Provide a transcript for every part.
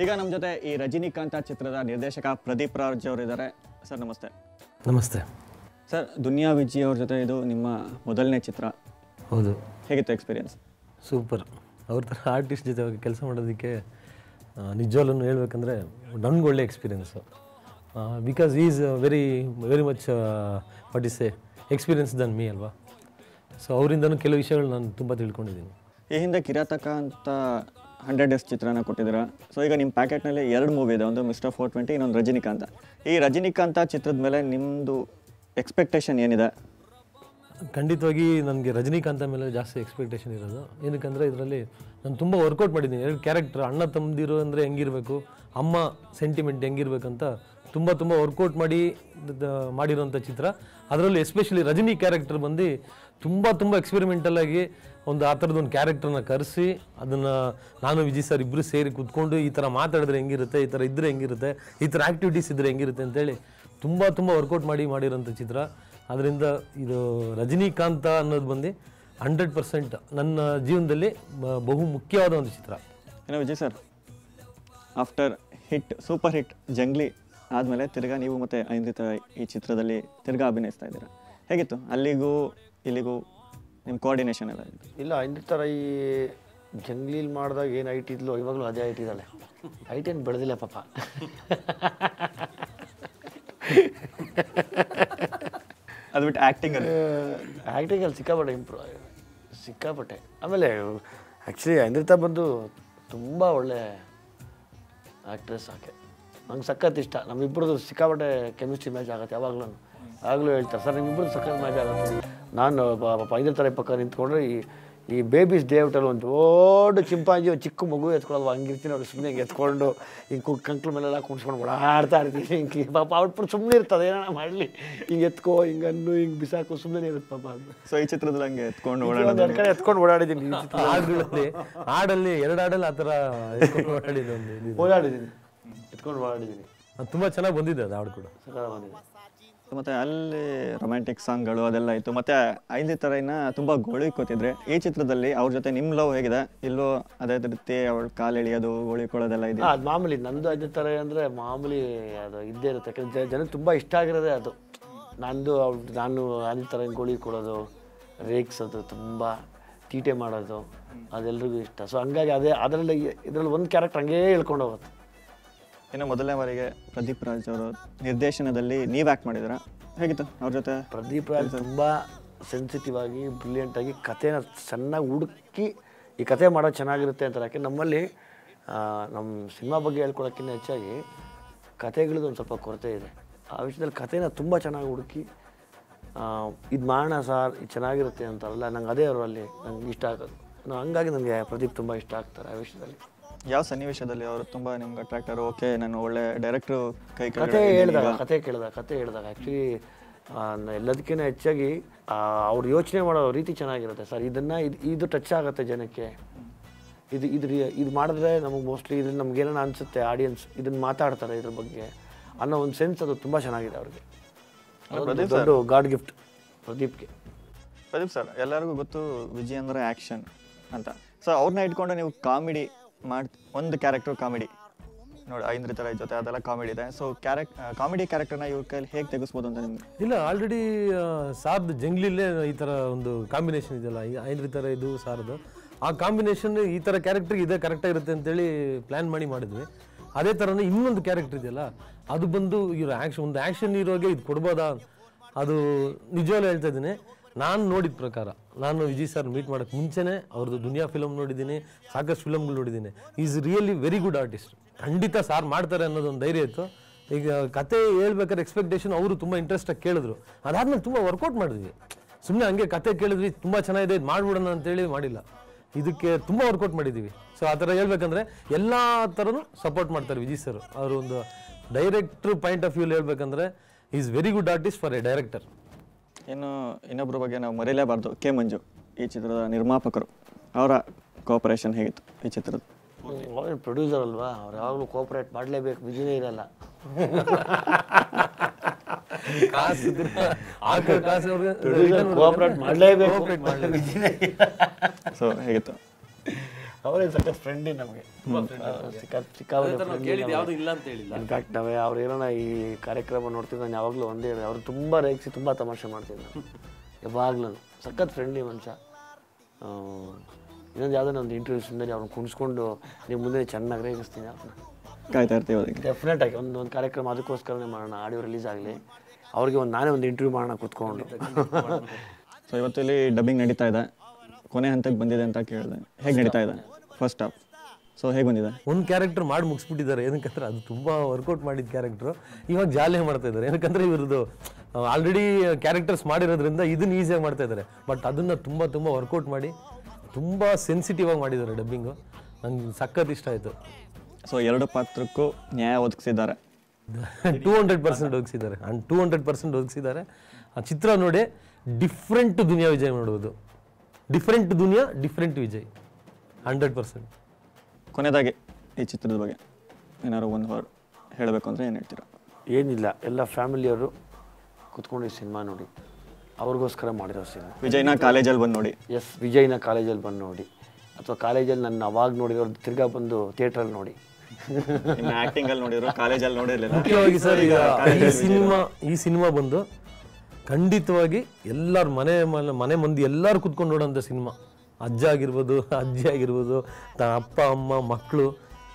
ಈಗ ನಮ್ಮ ಜೊತೆ ಈ ರಜನಿಕಾಂತ ಚಿತ್ರದ ನಿರ್ದೇಶಕ ಪ್ರದೀಪ್ ರಾಜ್ ಅವರು ಇದ್ದಾರೆ. ಸರ್ ನಮಸ್ತೆ. ನಮಸ್ತೆ ಸರ್. ದುನಿಯಾ ವಿಜಿ ಅವ್ರ ಜೊತೆ ಇದು ನಿಮ್ಮ ಮೊದಲನೇ ಚಿತ್ರ. ಹೌದು. ಹೇಗಿತ್ತು ಎಕ್ಸ್ಪೀರಿಯನ್ಸ್? ಸೂಪರ್. ಅವ್ರ ಥರ ಆರ್ಟಿಸ್ಟ್ ಜೊತೆ ಕೆಲಸ ಮಾಡೋದಕ್ಕೆ ನಿಜವಾಗ್ಲೂ ಹೇಳ್ಬೇಕಂದ್ರೆ ನನಗೆ ಒಳ್ಳೆ experience. Because is very much what is experience than me ಅಲ್ವಾ. ಸೊ ಅವರಿಂದನೂ ಕೆಲವು ವಿಷಯಗಳು ನಾನು ತುಂಬ ತಿಳ್ಕೊಂಡಿದ್ದೀನಿ. ಈ ಹಿಂದೆ ಕಿರಾತಕ ಅಂತ 100 ಡೇಸ್ ಚಿತ್ರನ ಕೊಟ್ಟಿದ್ದೀರಾ. ಸೊ ಈಗ ನಿಮ್ಮ ಪ್ಯಾಕೆಟ್ನಲ್ಲಿ 2 ಮೂವಿ ಇದೆ, ಒಂದು ಮಿಸ್ಟರ್ 420, ಇನ್ನೊಂದು ರಜನಿಕಾಂತ. ಈ ರಜನಿಕಾಂತ ಚಿತ್ರದ ಮೇಲೆ ನಿಮ್ಮದು ಎಕ್ಸ್ಪೆಕ್ಟೇಷನ್ ಏನಿದೆ? ಖಂಡಿತವಾಗಿ ನನಗೆ ರಜನಿಕಾಂತ ಮೇಲೆ ಜಾಸ್ತಿ ಎಕ್ಸ್ಪೆಕ್ಟೇಷನ್ ಇರೋದು. ಏನಕ್ಕಂದರೆ ಇದರಲ್ಲಿ ನಾನು ತುಂಬ ವರ್ಕೌಟ್ ಮಾಡಿದ್ದೀನಿ. 2 ಕ್ಯಾರೆಕ್ಟರ್, ಅಣ್ಣ ತಮ್ಮದಿರು ಅಂದರೆ ಹೆಂಗಿರಬೇಕು, ಅಮ್ಮ ಸೆಂಟಿಮೆಂಟ್ ಹೆಂಗಿರಬೇಕಂತ ತುಂಬ ವರ್ಕೌಟ್ ಮಾಡಿರೋಂಥ ಚಿತ್ರ. ಅದರಲ್ಲಿ ಎಸ್ಪೆಷಲಿ ರಜನಿ ಕ್ಯಾರೆಕ್ಟರ್ ಬಂದು ತುಂಬ ಎಕ್ಸ್ಪೆರಿಮೆಂಟಲ್ ಆಗಿ ಒಂದು ಆ ಥರದೊಂದು ಕ್ಯಾರೆಕ್ಟರ್ನ ಕರೆಸಿ ಅದನ್ನು ನಾನು ವಿಜಯ್ ಸರ್ ಇಬ್ಬರು ಸೇರಿ ಕೂತ್ಕೊಂಡು ಈ ಥರ ಮಾತಾಡಿದ್ರೆ ಹೆಂಗಿರುತ್ತೆ, ಈ ಥರ ಇದ್ದರೆ ಹೆಂಗಿರುತ್ತೆ, ಈ ಥರ ಆ್ಯಕ್ಟಿವಿಟೀಸ್ ಇದ್ದರೆ ಹೆಂಗಿರುತ್ತೆ ಅಂತೇಳಿ ತುಂಬ ವರ್ಕೌಟ್ ಮಾಡಿರೋಂಥ ಚಿತ್ರ. ಅದರಿಂದ ಇದು ರಜನಿಕಾಂತ ಅನ್ನೋದು ಬಂದು 100% ನನ್ನ ಜೀವನದಲ್ಲಿ ಬಹು ಮುಖ್ಯವಾದ ಒಂದು ಚಿತ್ರ. ಏನೋ Vijay sir, after super hit Jungli ಆದಮೇಲೆ ತಿರ್ಗಾ ನೀವು ಮತ್ತು ಐಂದ್ರಿತಾ ಈ ಚಿತ್ರದಲ್ಲಿ ತಿರ್ಗಾ ಅಭಿನಯಿಸ್ತಾ ಇದ್ದೀರಾ. ಹೇಗಿತ್ತು ಅಲ್ಲಿಗೂ ಇಲ್ಲಿಗೂ ನಿಮ್ಮ ಕೋಆರ್ಡಿನೇಷನ್ ಎಲ್ಲ? ಇಲ್ಲ, ಐಂದ್ರಿತಾ ಈ ಜಂಗ್ಲೀಲಿ ಮಾಡಿದಾಗ ಏನು ಹೈಟ್ ಇದ್ಲು ಇವಾಗಲೂ ಅದೇ ಹೈಟ್ ಇದ್ದಾಳೆ. ಹೈಟ್ ಏನು ಬೆಳೆದಿಲ್ಲ ಪಾಪ. ಅದು ಬಿಟ್ಟು ಆ್ಯಕ್ಟಿಂಗಲ್ಲಿ ಸಿಕ್ಕಾಪಟ್ಟೆ. ಆಮೇಲೆ ಆ್ಯಕ್ಚುಲಿ ಐಂದ್ರಿತಾ ಬಂದು ತುಂಬ ಒಳ್ಳೆ ಆ್ಯಕ್ಟ್ರೆಸ್. ಆಕೆ ನಂಗೆ ಸಖತ್ ಇಷ್ಟ. ನಮ್ಮಿಬ್ಬರದು ಸಿಕ್ಕಾಪಟ್ಟೆ ಕೆಮಿಸ್ಟ್ರಿ ಮ್ಯಾಚ್ ಆಗುತ್ತೆ. ಆಗಲೂ ಹೇಳ್ತಾರೆ ಸರ್ ನಿಮ್ಮಿಬ್ಬರದು ಸಖತ್ ಮ್ಯಾಚ್ ಆಗುತ್ತೆ. ನಾನು ಐಂದ್ರಿತಾ ಪಕ್ಕ ನಿಂತ್ಕೊಂಡ್ರೆ ಈ ಬೇಬೀಸ್ ಡೇ ಔಟಲ್ಲಿ ಒಂದು ದೊಡ್ಡ ಚಿಂಪಾಂಜಿ ಒಂದು ಚಿಕ್ಕ ಮಗು ಎತ್ಕೊಳ್ಳೋದು ಹಂಗಿರ್ತೀನಿ. ಅವ್ರಿಗೆ ಸುಮ್ಮನೆ ಹಿಂಗೆ ಎತ್ಕೊಂಡು ಹಿಂಗೆ ಕಂಕ್ಳ ಮೇಲೆಲ್ಲ ಕುಣಿಸ್ಕೊಂಡು ಓಡಾಡ್ತಾ ಇರ್ತೀನಿ. ಹಿಂಗೆ ಪಾಪ ಅವ್ರು ಸುಮ್ಮನೆ ಇರ್ತದೆ, ಏನಾರ ಮಾಡಲಿ ಹಿಂಗೆ ಎತ್ಕೋ ಹಿಂಗನ್ನು ಹಿಂಗೆ ಬಿಸಾಕು ಸುಮ್ಮನೆ ಇರುತ್ತೆ ಪಾಪ ಅದು. ಸೊ ಈ ಚಿತ್ರದಲ್ಲಿ ಹಂಗೆ ಎತ್ಕೊಂಡು ಕಡೆ ಎತ್ಕೊಂಡು ಓಡಾಡಿದ್ದೀನಿ. ಹಾಡಲ್ಲಿ 2 ಹಾಡಲ್ಲಿ ಆ ಥರ ಓಡಾಡಿದ್ದೀನಿ, ಎತ್ಕೊಂಡು ಓಡಾಡಿದ್ದೀನಿ. ಅದು ತುಂಬ ಚೆನ್ನಾಗಿ ಬಂದಿದೆ ಅದು ಹಾಡು ಕೂಡ. ಸಕಾಲ ಬಂದಿದೆ. ಮತ್ತು ಅಲ್ಲಿ ರೊಮ್ಯಾಂಟಿಕ್ ಸಾಂಗ್ಗಳು ಅದೆಲ್ಲ ಇತ್ತು. ಮತ್ತು ಐಂದ್ರಿತಾನ ತುಂಬ ಗೋಳಿಕೋತಿದ್ರೆ ಈ ಚಿತ್ರದಲ್ಲಿ ಅವ್ರ ಜೊತೆ ನಿಮ್ಮ ಲವ್ ಹೇಗಿದೆ? ಇಲ್ಲೋ ಅದೇ ರೀತಿ ಅವಳ ಕಾಲು ಎಳಿಯೋದು ಗೋಳಿಕೊಳ್ಳೋದೆಲ್ಲ ಇದೆ? ಅದು ಮಾಮೂಲಿ. ನಂದು ಐಂದ್ರಿತಾ ಅಂದರೆ ಮಾಮೂಲಿ ಅದು ಇದ್ದೇ ಇರುತ್ತೆ. ಯಾಕಂದರೆ ಜನಕ್ಕೆ ತುಂಬ ಇಷ್ಟ ಆಗಿರೋದೇ ಅದು. ನಾನು ಐಂದ್ರಿತಾ ಗೋಳಿ ಕೊಡೋದು, ರೇಗ್ಸೋದು, ತುಂಬ ತೀಟೆ ಮಾಡೋದು ಅದೆಲ್ರಿಗೂ ಇಷ್ಟ. ಸೊ ಹಂಗಾಗಿ ಇದರಲ್ಲಿ ಒಂದು ಕ್ಯಾರೆಕ್ಟರ್ ಹಂಗೇ ಹೇಳ್ಕೊಂಡು ಹೋಗುತ್ತೆ. ಇನ್ನು ಮೊದಲನೇ ಬಾರಿಗೆ ಪ್ರದೀಪ್ ರಾಜ್ ಅವರು ನಿರ್ದೇಶನದಲ್ಲಿ ನೀವು ಆ್ಯಕ್ಟ್ ಮಾಡಿದ್ದೀರಾ. ಹೇಗಿತ್ತು ಅವ್ರ ಜೊತೆ? ಪ್ರದೀಪ್ ರಾಜ್ ತುಂಬ ಸೆನ್ಸಿಟಿವ್ ಆಗಿ ಬ್ರಿಲಿಯಂಟಾಗಿ ಕಥೆನ ಚೆನ್ನಾಗಿ ಹುಡುಕಿ ಈ ಕಥೆ ಮಾಡೋದು ಚೆನ್ನಾಗಿರುತ್ತೆ ಅಂತಾರೆ. ಯಾಕೆ ನಮ್ಮಲ್ಲಿ ನಮ್ಮ ಸಿನಿಮಾ ಬಗ್ಗೆ ಹೇಳ್ಕೊಳಕ್ಕಿಂತ ಹೆಚ್ಚಾಗಿ ಕಥೆಗಳದ್ದು ಒಂದು ಸ್ವಲ್ಪ ಕೊರತೆ ಇದೆ. ಆ ವಿಷಯದಲ್ಲಿ ಕಥೆನ ತುಂಬ ಚೆನ್ನಾಗಿ ಹುಡುಕಿ ಇದು ಮಾಡೋಣ ಸಾರ್, ಇದು ಚೆನ್ನಾಗಿರುತ್ತೆ ಅಂತಾರಲ್ಲ, ನಂಗೆ ಅದೇ ಅವರಲ್ಲಿ ನಂಗೆ ಇಷ್ಟ ಆಗೋದು. ಹಂಗಾಗಿ ನನಗೆ ಪ್ರದೀಪ್ ತುಂಬ ಇಷ್ಟ ಆಗ್ತಾರೆ ಆ ವಿಷಯದಲ್ಲಿ. ಯಾವ ಸನ್ನಿವೇಶದಲ್ಲಿ ಅವರು ತುಂಬ ನಿಮ್ಗೆ ಅಟ್ರಾಕ್ಟರ್? ಓಕೆ, ನಾನು ಒಳ್ಳೆ ಡೈರೆಕ್ಟ್ರು ಕತೆ ಹೇಳಿದಾಗ ಆ್ಯಕ್ಚುಲಿ ಎಲ್ಲದಕ್ಕಿಂತ ಹೆಚ್ಚಾಗಿ ಅವ್ರು ಯೋಚನೆ ಮಾಡೋ ರೀತಿ ಚೆನ್ನಾಗಿರುತ್ತೆ ಸರ್. ಇದು ಟಚ್ ಆಗುತ್ತೆ ಜನಕ್ಕೆ. ಇದು ಮಾಡಿದ್ರೆ ನಮಗೆ ಮೋಸ್ಟ್ಲಿ ಇದು ನಮ್ಗೇನೋ ಅನಿಸುತ್ತೆ, ಆಡಿಯನ್ಸ್ ಇದನ್ನು ಮಾತಾಡ್ತಾರೆ ಇದ್ರ ಬಗ್ಗೆ ಅನ್ನೋ ಒಂದು ಸೆನ್ಸ್ ಅದು ತುಂಬ ಚೆನ್ನಾಗಿದೆ ಅವ್ರಿಗೆ. ದೊಡ್ಡ ಗಾಡ್ ಗಿಫ್ಟ್ ಪ್ರದೀಪ್ಗೆ. ಪ್ರದೀಪ್ ಸರ್, ಎಲ್ಲರಿಗೂ ಗೊತ್ತು ವಿಜಯ್ ಅಂದರೆ ಆ್ಯಕ್ಷನ್ ಅಂತ. ಸೊ ಅವ್ರನ್ನ ಇಟ್ಕೊಂಡು ನೀವು ಕಾಮಿಡಿ ಒಂದು ಕ್ಯಾರೆಕ್ಟರ್ ಕಾಮಿಡಿ ನೋಡಿ, ಐಂದ್ರಿತಾ ಜೊತೆ ಅದೆಲ್ಲ ಕಾಮಿಡಿ ಇದೆ. ಸೊ ಕಾಮಿಡಿ ಕ್ಯಾರೆಕ್ಟರ್ನ ಇವ್ರ ಕೈಲಿ ಹೇಗೆ ತೆಗೆಸ್ಬೋದು ಅಂತ ನಿಮ್ಗೆ? ಇಲ್ಲ, ಆಲ್ರೆಡಿ ಸಾರ್ದು ಜಂಗ್ಲಿಲೇ ಈ ಥರ ಒಂದು ಕಾಂಬಿನೇಷನ್ ಇದೆಯಲ್ಲ, ಐಂದ್ರಿತಾ ಇದು ಸಾರ್ದು, ಆ ಕಾಂಬಿನೇಷನ್ ಈ ಥರ ಕ್ಯಾರೆಕ್ಟರ್ಗೆ ಇದೇ ಕರೆಕ್ಟಾಗಿರುತ್ತೆ ಅಂತೇಳಿ ಪ್ಲ್ಯಾನ್ ಮಾಡಿದ್ವಿ. ಅದೇ ಥರನೇ ಇನ್ನೊಂದು ಕ್ಯಾರೆಕ್ಟರ್ ಇದೆಯಲ್ಲ, ಅದು ಬಂದು ಇರೋ ಒಂದು ಆ್ಯಕ್ಷನ್ ಹೀರೋಗೆ ಇದು ಕೊಡ್ಬೋದಾ? ಅದು ನಿಜವಾಗ್ಲೂ ಹೇಳ್ತಾ ಇದ್ದೀನಿ. ನಾನು ನೋಡಿದ ಪ್ರಕಾರ, ನಾನು ವಿಜಯ್ ಸರ್ ಮೀಟ್ ಮಾಡೋಕ್ಕೆ ಮುಂಚೆನೇ ಅವ್ರದ್ದು ದುನಿಯಾ ಫಿಲಮ್ ನೋಡಿದ್ದೀನಿ, ಸಾಕಷ್ಟು ಫಿಲಮ್ಗಳು ನೋಡಿದ್ದೀನಿ. Is really very good artist. ಖಂಡಿತ ಸಾರ್ ಮಾಡ್ತಾರೆ ಅನ್ನೋದೊಂದು ಧೈರ್ಯ ಇತ್ತು. ಈಗ ಕತೆ ಹೇಳ್ಬೇಕಾದ್ರೆ ಎಕ್ಸ್ಪೆಕ್ಟೇಷನ್ ಅವರು ತುಂಬ ಇಂಟ್ರೆಸ್ಟಾಗಿ ಕೇಳಿದ್ರು. ಅದಾದ್ಮೇಲೆ ತುಂಬ ವರ್ಕೌಟ್ ಮಾಡಿದ್ವಿ. ಸುಮ್ಮನೆ ಹಂಗೆ ಕತೆ ಕೇಳಿದ್ವಿ, ತುಂಬ ಚೆನ್ನಾಗಿದೆ ಇದು ಮಾಡ್ಬಿಡೋಣ ಅಂತೇಳಿ ಮಾಡಿಲ್ಲ. ಇದಕ್ಕೆ ತುಂಬ ವರ್ಕೌಟ್ ಮಾಡಿದ್ದೀವಿ. ಸೊ ಆ ಥರ ಹೇಳ್ಬೇಕಂದ್ರೆ ಎಲ್ಲ ಥರನೂ ಸಪೋರ್ಟ್ ಮಾಡ್ತಾರೆ ವಿಜಯ್ ಸರ್. ಅವರು ಒಂದು ಡೈರೆಕ್ಟ್ರ್ ಪಾಯಿಂಟ್ ಆಫ್ ವ್ಯೂಲಿ ಹೇಳ್ಬೇಕಂದ್ರೆ is very good artist for A director. ಇನ್ನು ಇನ್ನೊಬ್ಬರ ಬಗ್ಗೆ ನಾವು ಮರೆಯಲೇಬಾರ್ದು, ಕೆ ಮಂಜು, ಈ ಚಿತ್ರದ ನಿರ್ಮಾಪಕರು. ಅವರ ಕೋಆಪರೇಷನ್ ಹೇಗಿತ್ತು ಈ ಚಿತ್ರದ? ಪ್ರೊಡ್ಯೂಸರ್ ಅಲ್ವಾ, ಅವ್ರು ಯಾವಾಗಲೂ ಕೋಆಪರೇಟ್ ಮಾಡಲೇಬೇಕು, ವಿಜಯನೇ ಇರಲ್ಲ. ಕಾಸು ಹಾಕೋ ಕಾಸು ಅವ್ರಿಗೆ ಕೋಆಪರೇಟ್ ಮಾಡಲೇಬೇಕು. ಸೊ ಹೇಗಿತ್ತು? ಅವರೇ ಸಖತ್ ಫ್ರೆಂಡಿ ನಮಗೆ, ಕೇಳಿದ್ದು ಯಾವುದು ಇಲ್ಲ ಅಂತ ಹೇಳಿಲ್ಲ. ಇನ್ಫ್ಯಾಕ್ಟ್ ನಾವೇ ಅವ್ರು ಏನೋ ಈ ಕಾರ್ಯಕ್ರಮ ನೋಡ್ತಿದ್ದು ನಾನು ಯಾವಾಗಲೂ ಒಂದೇ ಹೇಳಿ, ಅವರು ತುಂಬ ರೇಗಿಸಿ ತುಂಬ ತಮಾಷೆ ಮಾಡ್ತಿದ್ದೆ ಯಾವಾಗಲೂ. ಸಖತ್ ಫ್ರೆಂಡ್ಲಿ ಮನುಷ್ಯ. ಇನ್ನೊಂದು ಯಾವುದೋ ಒಂದು ಇಂಟರ್ವ್ಯೂಸಿಂದಲ್ಲಿ ಅವ್ರನ್ನ ಕುಣಿಸ್ಕೊಂಡು ನೀವು ಮುಂದೆ ಚೆನ್ನಾಗಿ ರೇಗಿಸ್ತೀನಿ ಅವ್ರನ್ನ. ಕಾಯ್ತಾ ಇರ್ತೀವಿ ಅದಕ್ಕೆ. ಡೆಫಿನೆಟ್ ಆಗಿ ಒಂದು ಕಾರ್ಯಕ್ರಮ ಅದಕ್ಕೋಸ್ಕರನೇ ಮಾಡೋಣ, ಆಡಿಯೋ ರಿಲೀಸ್ ಆಗಲಿ, ಅವ್ರಿಗೆ ನಾನೇ ಒಂದು ಇಂಟರ್ವ್ಯೂ ಮಾಡೋಣ ಕೂತ್ಕೊಂಡು. ಸೊ ಇವತ್ತು ಇಲ್ಲಿ ಡಬ್ಬಿಂಗ್ ನಡೀತಾ ಇದೆ, ಕೊನೆ ಹಂತಕ್ಕೆ ಬಂದಿದೆ ಅಂತ ಕೇಳಿದೆ. ಹೇಗೆ ನಡೀತಾ ಇದೆ ಫಸ್ಟ್ ಹಾಫ್? ಸೊ ಹೇಗೆ ಬಂದಿದೆ? ಒಂದು ಕ್ಯಾರೆಕ್ಟರ್ ಮಾಡಿ ಮುಗಿಸ್ಬಿಟ್ಟಿದ್ದಾರೆ. ಏನಕ್ಕಂದ್ರೆ ಅದು ತುಂಬ ವರ್ಕೌಟ್ ಮಾಡಿದ ಕ್ಯಾರೆಕ್ಟ್ರು ಇವಾಗ ಜಾಲಿಯಾಗಿ ಮಾಡ್ತಾ ಇದ್ದಾರೆ. ಏನಕ್ಕಂದ್ರೆ ಇವ್ರದ್ದು ಆಲ್ರೆಡಿ ಕ್ಯಾರೆಕ್ಟರ್ಸ್ ಮಾಡಿರೋದ್ರಿಂದ ಇದನ್ನ ಈಸಿಯಾಗಿ ಮಾಡ್ತಾ ಇದ್ದಾರೆ. ಬಟ್ ಅದನ್ನು ತುಂಬ ತುಂಬ ವರ್ಕೌಟ್ ಮಾಡಿ ತುಂಬ ಸೆನ್ಸಿಟಿವ್ ಆಗಿ ಮಾಡಿದ್ದಾರೆ ಡಬ್ಬಿಂಗು. ನಂಗೆ ಸಖತ್ ಇಷ್ಟ ಆಯಿತು. ಸೊ 2 ಪಾತ್ರಕ್ಕೂ ನ್ಯಾಯ ಒದಗಿಸಿದ್ದಾರೆ. 200% ಒದಗಿಸಿದ್ದಾರೆ. 200% ಒದಗಿಸಿದ್ದಾರೆ. ಆ ಚಿತ್ರ ನೋಡಿ, ಡಿಫ್ರೆಂಟ್ ದುನಿಯಾ ವಿಜಯ್ ನೋಡುವುದು. ಡಿಫ್ರೆಂಟ್ ದುನಿಯಾ, ಡಿಫ್ರೆಂಟ್ ವಿಜಯ್, 100%. ಕೊನೆಯದಾಗಿ ಈ ಚಿತ್ರದ ಬಗ್ಗೆ ಏನಾದ್ರು ಒಂದು ವರ್ಡ್ ಹೇಳಬೇಕು ಅಂದರೆ ಏನು ಹೇಳ್ತೀರಾ? ಏನಿಲ್ಲ, ಎಲ್ಲ ಫ್ಯಾಮಿಲಿಯವರು ಕುತ್ಕೊಂಡು ಈ ಸಿನಿಮಾ ನೋಡಿ, ಅವ್ರಿಗೋಸ್ಕರ ಮಾಡಿರೋ ಸಿನಿಮಾ. ವಿಜಯ್ನ ಕಾಲೇಜಲ್ಲಿ ಬಂದು ನೋಡಿ. ಎಸ್, ವಿಜಯ್ನ ಕಾಲೇಜಲ್ಲಿ ಬಂದು ನೋಡಿ, ಅಥವಾ ಕಾಲೇಜಲ್ಲಿ ನನ್ನ ಅವಾಗ ನೋಡಿರೋರು ತಿರ್ಗಾ ಬಂದು ಥಿಯೇಟ್ರಲ್ಲಿ ನೋಡಿ. ನಿಮ್ಮ ಆ್ಯಕ್ಟಿಂಗಲ್ಲಿ ನೋಡಿದ್ರು, ಕಾಲೇಜಲ್ಲಿ ನೋಡಿರಲಿಲ್ಲ. ಮುಖ್ಯವಾಗಿ ಸರ್, ಈಗ ಈ ಸಿನಿಮಾ ಬಂದು ಖಂಡಿತವಾಗಿ ಎಲ್ಲರ ಮನೆ ಮಂದಿ ಎಲ್ಲರೂ ಕುತ್ಕೊಂಡು ನೋಡೋಂಥ ಸಿನಿಮಾ. ಅಜ್ಜ ಆಗಿರ್ಬೋದು, ಅಜ್ಜಿ ಆಗಿರ್ಬೋದು, ಅಪ್ಪ ಅಮ್ಮ ಮಕ್ಕಳು,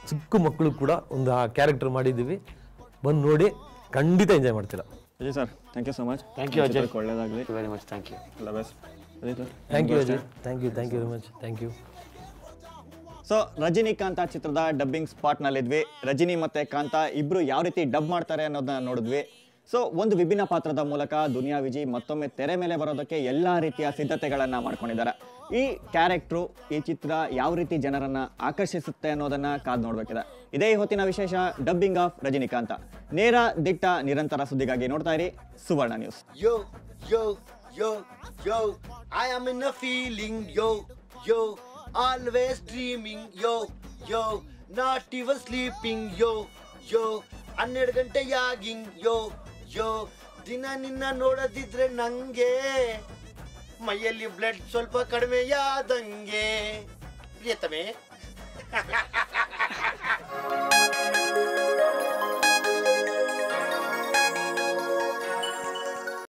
ಚಿಕ್ಕ ಮಕ್ಕಳು ಕೂಡ ಒಂದು ಆ ಕ್ಯಾರೆಕ್ಟರ್ ಮಾಡಿದ್ದೀವಿ. ಬಂದು ನೋಡಿ, ಖಂಡಿತ ಎಂಜಾಯ್ ಮಾಡ್ತೀರಾ. Ajay sir, thank you so much. Thank you Ajay, ಒಳ್ಳೆಯದಾಗಲಿ. Very much, thank you. ಎಲ್ಲ best. Ajay sir, thank you Ajay, thank you very much, thank you. So Rajinikanth ಚಿತ್ರದ ಡಬ್ಬಿಂಗ್ ಸ್ಪಾಟ್ನಲ್ಲಿದ್ವಿ. ರಜನಿ ಮತ್ತು ಕಾಂತ ಇಬ್ಬರು ಯಾವ ರೀತಿ ಡಬ್ ಮಾಡ್ತಾರೆ ಅನ್ನೋದನ್ನ ನೋಡಿದ್ವಿ. ಸೊ ಒಂದು ವಿಭಿನ್ನ ಪಾತ್ರದ ಮೂಲಕ ದುನಿಯಾ ವಿಜಯ್ ಮತ್ತೊಮ್ಮೆ ತೆರೆ ಮೇಲೆ ಬರೋದಕ್ಕೆ ಎಲ್ಲ ರೀತಿಯ ಸಿದ್ಧತೆಗಳನ್ನು ಮಾಡ್ಕೊಂಡಿದ್ದಾರೆ. ಈ ಕ್ಯಾರೆಕ್ಟ್ರು, ಈ ಚಿತ್ರ ಯಾವ ರೀತಿ ಜನರನ್ನು ಆಕರ್ಷಿಸುತ್ತೆ ಅನ್ನೋದನ್ನು ಕಾದು ನೋಡಬೇಕಿದೆ. ಇದೇ ಹೊತ್ತಿನ ವಿಶೇಷ ಡಬ್ಬಿಂಗ್ ಆಫ್ ರಜನಿಕಾಂತ. ನೇರ, ದಿಟ್ಟ, ನಿರಂತರ ಸುದ್ದಿಗಾಗಿ ನೋಡ್ತಾ ಇರಿ ಸುವರ್ಣ news. Yo, yo, yo, yo, I am in a feeling, yo, yo, always dreaming, yo, yo, not even sleeping, yo, yo, 12 ಗಂಟೆ ಯಾಗಿಂಗ್, yo, yo, ದಿನ ನಿನ್ನ ನೋಡದಿದ್ರೆ ನಂಗೆ ಮೈಯಲ್ಲಿ ಬ್ಲಡ್ ಸ್ವಲ್ಪ ಕಡಿಮೆಯಾದಂಗೆ ಪ್ರಿಯತಮೆ.